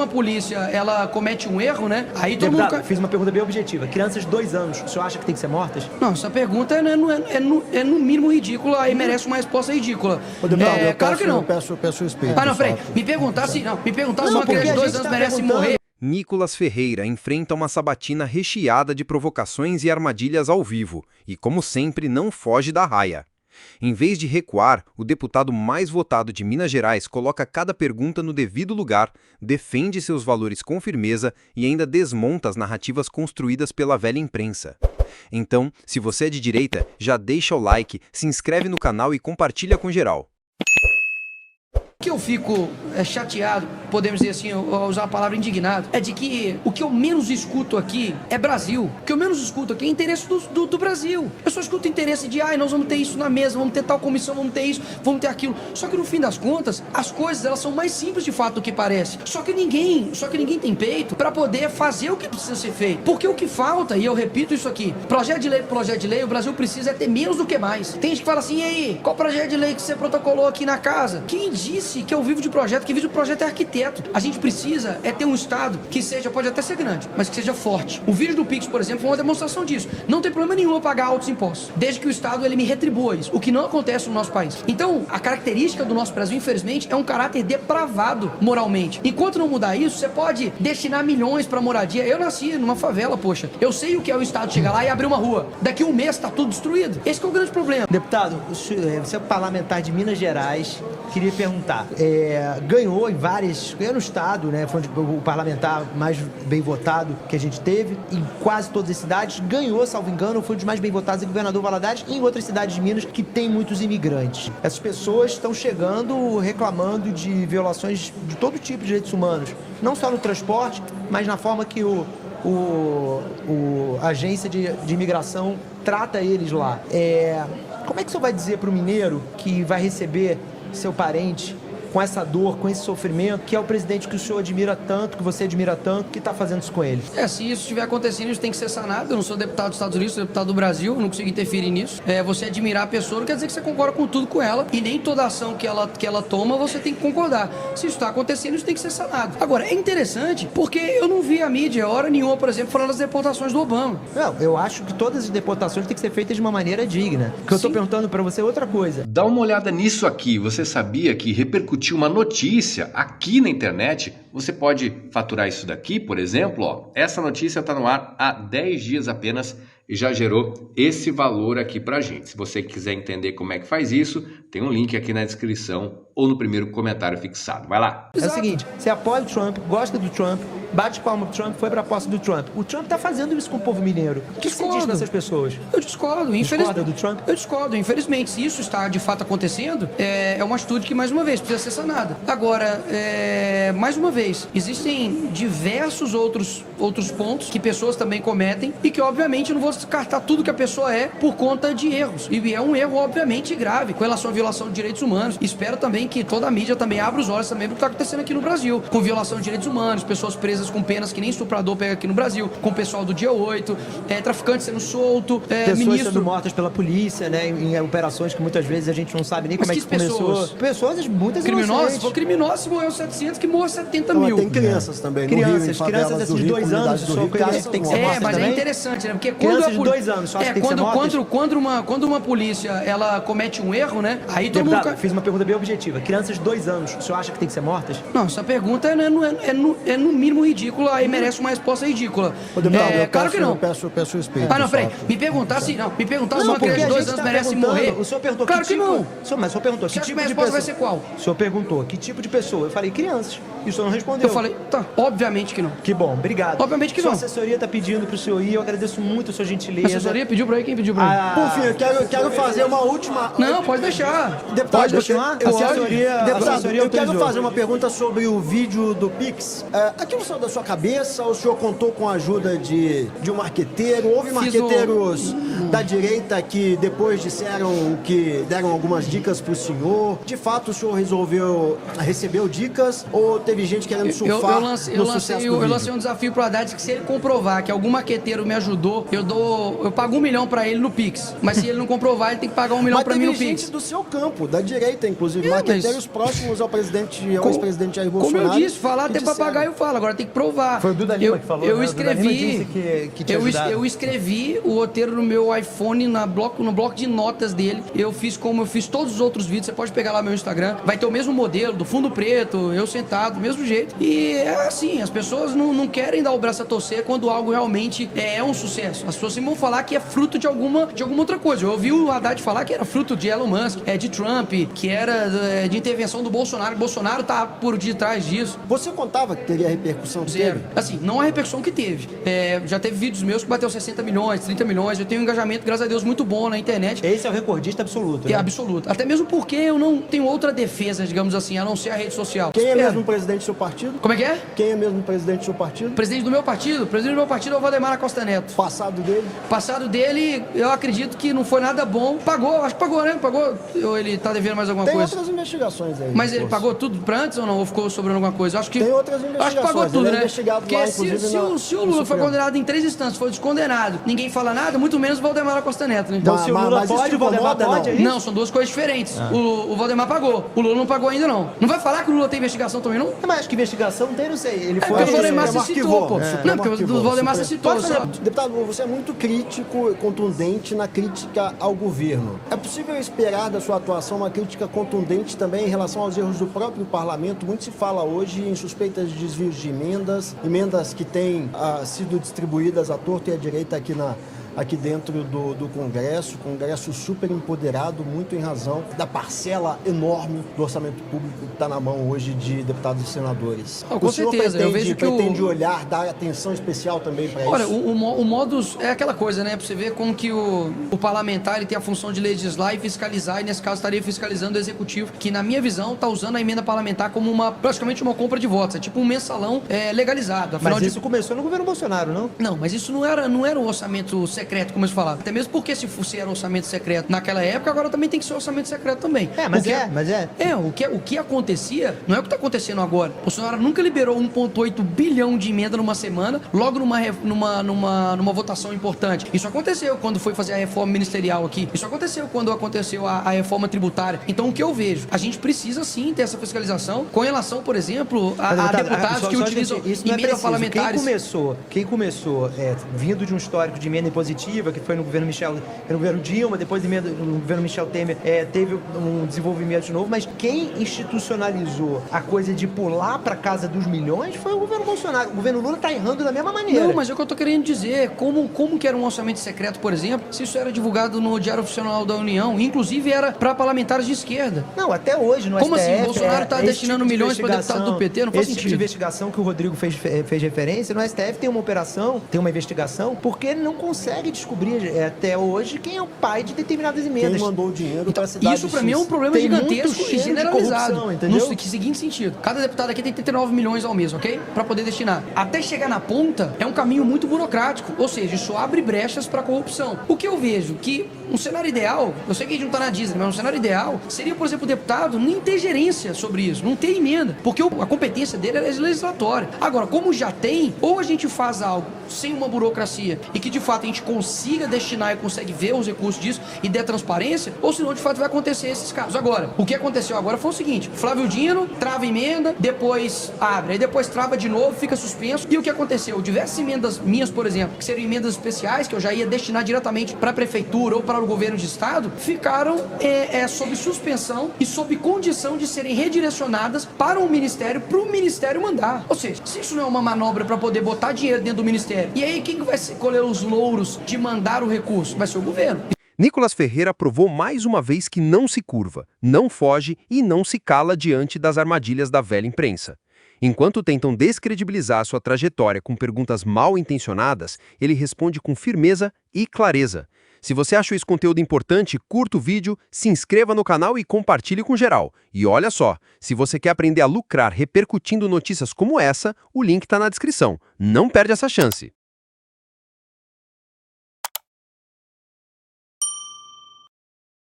uma polícia, ela comete um erro, né? Aí todo Deputado, mundo... fiz uma pergunta bem objetiva. Crianças de 2 anos, o senhor acha que tem que ser mortas? Não, essa pergunta é no mínimo ridícula e merece uma resposta ridícula. Ô, deputado, Claro que não. Eu peço respeito. Ah, não, peraí. só. Me perguntar se Não, uma criança de 2 porque a gente anos tá merece perguntando- morrer. Nicolas Ferreira enfrenta uma sabatina recheada de provocações e armadilhas ao vivo e, como sempre, não foge da raia. Em vez de recuar, o deputado mais votado de Minas Gerais coloca cada pergunta no devido lugar, defende seus valores com firmeza e ainda desmonta as narrativas construídas pela velha imprensa. Então, se você é de direita, já deixa o like, se inscreve no canal e compartilha com geral. O que eu fico chateado, podemos dizer assim, usar a palavra indignado, é de que o que eu menos escuto aqui é Brasil. O que eu menos escuto aqui é interesse do Brasil. Eu só escuto interesse de, nós vamos ter isso na mesa, vamos ter tal comissão, vamos ter isso, vamos ter aquilo. Só que no fim das contas, as coisas elas são mais simples de fato do que parece. Só que ninguém tem peito para poder fazer o que precisa ser feito. Porque o que falta, e eu repito isso aqui, projeto de lei, o Brasil precisa ter menos do que mais. Tem gente que fala assim, e aí, qual projeto de lei que você protocolou aqui na casa? Quem disse que eu vivo de projeto? Quem vive de projeto é arquiteto. A gente precisa ter um Estado que seja, pode até ser grande, mas que seja forte. O vídeo do Pix, por exemplo, foi uma demonstração disso. Não tem problema nenhum eu pagar altos impostos, desde que o Estado ele me retribua isso, o que não acontece no nosso país. Então, a característica do nosso Brasil, infelizmente, é um caráter depravado moralmente. Enquanto não mudar isso, você pode destinar milhões para moradia. Eu nasci numa favela, poxa. Eu sei o que é o Estado chegar lá e abrir uma rua. Daqui a um mês tá tudo destruído. Esse que é o grande problema. Deputado, você é parlamentar de Minas Gerais, queria perguntar, ganhou no estado, né, foi o parlamentar mais bem votado que a gente teve, em quase todas as cidades, ganhou, salvo engano, foi um dos mais bem votados em Governador Valadares e em outras cidades de Minas que tem muitos imigrantes. Essas pessoas estão chegando reclamando de violações de todo tipo de direitos humanos, não só no transporte, mas na forma que a agência de imigração trata eles lá. Como é que o senhor vai dizer para o mineiro que vai receber seu parente com essa dor, com esse sofrimento, que é o presidente que o senhor admira tanto, que você admira tanto, que está fazendo isso com ele? Se isso estiver acontecendo, isso tem que ser sanado. Eu não sou deputado dos Estados Unidos, sou deputado do Brasil, eu não consigo interferir nisso. Você admirar a pessoa não quer dizer que você concorda com tudo com ela, e nem toda ação que ela toma, você tem que concordar. Se isso está acontecendo, isso tem que ser sanado. Agora, é interessante, porque eu não vi a mídia, hora nenhuma, por exemplo, falando das deportações do Obama. Não, eu acho que todas as deportações têm que ser feitas de uma maneira digna. O que eu estou perguntando para você é outra coisa. Dá uma olhada nisso aqui. Você sabia que repercutiu uma notícia aqui na internet? Você pode faturar isso daqui, por exemplo, essa notícia está no ar há 10 dias apenas e já gerou esse valor aqui pra gente. Se você quiser entender como é que faz isso, tem um link aqui na descrição ou no primeiro comentário fixado. Vai lá. É o seguinte, você apoia o Trump, gosta do Trump, bate palma pro Trump, foi pra posse do Trump. O Trump tá fazendo isso com o povo mineiro. O que você diz dessas pessoas? Eu discordo. Discorda do Trump? Eu discordo. Infelizmente, se isso está de fato acontecendo, é uma atitude que, mais uma vez, precisa ser sanada. Agora, mais uma vez, existem diversos outros pontos que pessoas também cometem e que, obviamente, eu não vou descartar tudo que a pessoa é por conta de erros. E é um erro, obviamente, grave com relação à violação de direitos humanos. Espero também que toda a mídia também abra os olhos também do que está acontecendo aqui no Brasil, com violação de direitos humanos, pessoas presas com penas que nem estuprador pega aqui no Brasil, com o pessoal do dia 8, traficante sendo solto, pessoas sendo mortas pela polícia, né, em operações que muitas vezes a gente não sabe nem como é que começou. Pessoas muitas criminosos. Se for criminoso, se morreu 700, que morra 70 mil. Tem crianças também no Rio, em favelas crianças do de Rio, 2 anos, comunidades do Rio, que tem que ser mortas mas também? é interessante, né? Porque Crianças de 2 anos, só acha que tem que ser mortas? quando uma polícia, ela comete um erro, né? Aí todo Deputado, mundo... fiz uma pergunta bem objetiva. Crianças de 2 anos, o senhor acha que tem que ser mortas? Não, essa pergunta é no mínimo ridícula e merece uma resposta ridícula. Ô, deputado, claro que não. Eu peço respeito. Não, peraí. só. Me perguntar se uma criança de 2 anos tá merece morrer. O senhor perguntou claro que tipo... não. Mas o senhor perguntou Você que acha que tipo minha de resposta pessoa... vai ser qual? O senhor perguntou que tipo de pessoa? Eu falei crianças. E o senhor não respondeu. Eu falei, tá, obviamente que não. Que bom, obrigado. Obviamente que Sua não. assessoria tá pedindo pro senhor ir, eu agradeço muito a sua gentileza. A assessoria pediu pra ir? Quem pediu pra ir? Por fim, eu quero fazer uma última... Não, pode deixar. Deputado, Pode continuar? Deputado, Assessoria eu quero autorizou. fazer uma pergunta sobre o vídeo do Pix. Aquilo saiu da sua cabeça ou o senhor contou com a ajuda de um marqueteiro? Houve marqueteiros da direita que depois disseram que deram algumas dicas para o senhor? De fato, o senhor recebeu dicas ou teve gente querendo surfar no sucesso do vídeo? Eu lancei um desafio pro Haddad que se ele comprovar que algum marqueteiro me ajudou, eu pago 1 milhão pra ele no Pix. Mas se ele não comprovar, ele tem que pagar 1 milhão pra mim no Pix. Mas teve gente do seu campo, da direita, inclusive, marqueteiros próximos ao ex-presidente Jair Bolsonaro. Como eu disse, falar até papagaio fala, agora tem que provar. Foi o Duda Lima que falou, eu né? escrevi, eu escrevi o roteiro no meu iPhone, no bloco de notas dele. Eu fiz como eu fiz todos os outros vídeos. Você pode pegar lá no meu Instagram. Vai ter o mesmo modelo, do fundo preto, eu sentado, do mesmo jeito. E é assim, as pessoas não querem dar o braço a torcer quando algo realmente é um sucesso. As pessoas sempre vão falar que é fruto de alguma outra coisa. Eu ouvi o Haddad falar que era fruto de Elon Musk, de Trump, que era de intervenção do Bolsonaro. Bolsonaro tá por detrás disso. Você contava que teria a repercussão que Zero. teve? Assim, não a repercussão que teve. Já teve vídeos meus que bateu 60 milhões, 30 milhões. Eu tenho um engajamento, graças a Deus, muito bom na internet. Esse é o recordista absoluto, né? Absoluto. Até mesmo porque eu não tenho outra defesa, digamos assim, a não ser a rede social. Quem é mesmo o presidente do seu partido? Como é que é? Quem é mesmo o presidente do seu partido? Presidente do meu partido? O presidente do meu partido é o Valdemar Costa Neto. Passado dele? Passado dele, eu acredito que não foi nada bom. Pagou, acho que pagou, né? Pagou. Ou ele tá devendo mais alguma Tem coisa? Tem outras investigações aí. Mas ele pagou tudo pra antes ou não? Ou ficou sobrando alguma coisa? Acho que... Tem outras investigações. Acho que pagou tudo, né? Porque lá, se o Lula foi condenado em 3 instâncias, foi descondenado, ninguém fala nada, muito menos o Valdemar Costa Neto, né? Então se o Lula pode, o Valdemar pode, é isso? Não, são duas coisas diferentes. O Valdemar pagou, o Lula não pagou ainda não. Não vai falar que o Lula tem investigação também, não? Mas acho que investigação tem, não sei. Ele foi... Porque o Valdemar se citou, pô. Não, porque o Valdemar se citou. Deputado, você é muito crítico e contundente na crítica ao governo. É possível esperar da sua atuação uma crítica contundente também em relação aos erros do próprio parlamento? Muito se fala hoje em suspeitas de desvios de emendas que têm sido distribuídas à torta e à direita aqui dentro do Congresso super empoderado, muito em razão da parcela enorme do orçamento público que está na mão hoje de deputados e senadores. Com certeza, eu vejo que pretende olhar, dar atenção especial também para isso? Olha, o modus é aquela coisa, né? Pra você ver como que o parlamentar ele tem a função de legislar e fiscalizar, e nesse caso estaria fiscalizando o executivo, que na minha visão está usando a emenda parlamentar como praticamente uma compra de votos, é tipo um mensalão legalizado. Mas isso começou no governo Bolsonaro, não? Não, mas isso não era um orçamento secreto, como eles falavam. Até mesmo porque se era orçamento secreto naquela época, agora também tem que ser orçamento secreto também. O que acontecia não é o que está acontecendo agora. O Bolsonaro nunca liberou 1,8 bilhão de emenda numa semana, logo numa votação importante. Isso aconteceu quando foi fazer a reforma ministerial aqui. Isso aconteceu quando aconteceu a reforma tributária. Então, o que eu vejo? A gente precisa sim ter essa fiscalização com relação, por exemplo, a deputados que utilizam emendas parlamentares. Quem começou vindo de um histórico de emenda impositiva, que foi no governo no governo Dilma, depois no governo Michel Temer, teve um desenvolvimento de novo, mas quem institucionalizou a coisa de pular para casa dos milhões foi o governo Bolsonaro. O governo Lula está errando da mesma maneira. Não, mas é o que eu tô querendo dizer. Como que era um orçamento secreto, por exemplo, se isso era divulgado no Diário Oficial da União, inclusive era para parlamentares de esquerda. Não, até hoje no Como STF, assim? O Bolsonaro está destinando tipo milhões para deputado do PT? Não faz esse sentido. Tipo de investigação que o Rodrigo fez referência, no STF tem uma operação, tem uma investigação, porque não consegue descobrir até hoje quem é o pai de determinadas emendas. Quem mandou o dinheiro para a cidade. Isso para mim é um problema gigantesco e generalizado. Entendeu? No seguinte sentido, cada deputado aqui tem 39 milhões ao mês, ok? Para poder destinar. Até chegar na ponta é um caminho muito burocrático, ou seja, isso abre brechas para corrupção. O que eu vejo que um cenário ideal, eu sei que a gente não tá na Disney, mas um cenário ideal seria, por exemplo, o deputado nem ter gerência sobre isso, não ter emenda, porque a competência dele é legislatória. Agora, como já tem, ou a gente faz algo sem uma burocracia e que de fato a gente consiga destinar e consegue ver os recursos disso e der transparência, ou senão de fato vai acontecer esses casos. Agora, o que aconteceu agora foi o seguinte: Flávio Dino trava emenda, depois abre, aí depois trava de novo, fica suspenso. E o que aconteceu? Diversas emendas minhas, por exemplo, que seriam emendas especiais, que eu já ia destinar diretamente para a prefeitura ou para o governo de estado, ficaram sob suspensão e sob condição de serem redirecionadas para o ministério mandar. Ou seja, se isso não é uma manobra para poder botar dinheiro dentro do ministério, e aí quem vai colher os louros de mandar o recurso? Vai ser o governo. Nicolas Ferreira provou mais uma vez que não se curva, não foge e não se cala diante das armadilhas da velha imprensa. Enquanto tentam descredibilizar sua trajetória com perguntas mal intencionadas, ele responde com firmeza e clareza. Se você achou esse conteúdo importante, curta o vídeo, se inscreva no canal e compartilhe com geral. E olha só, se você quer aprender a lucrar repercutindo notícias como essa, o link está na descrição. Não perde essa chance!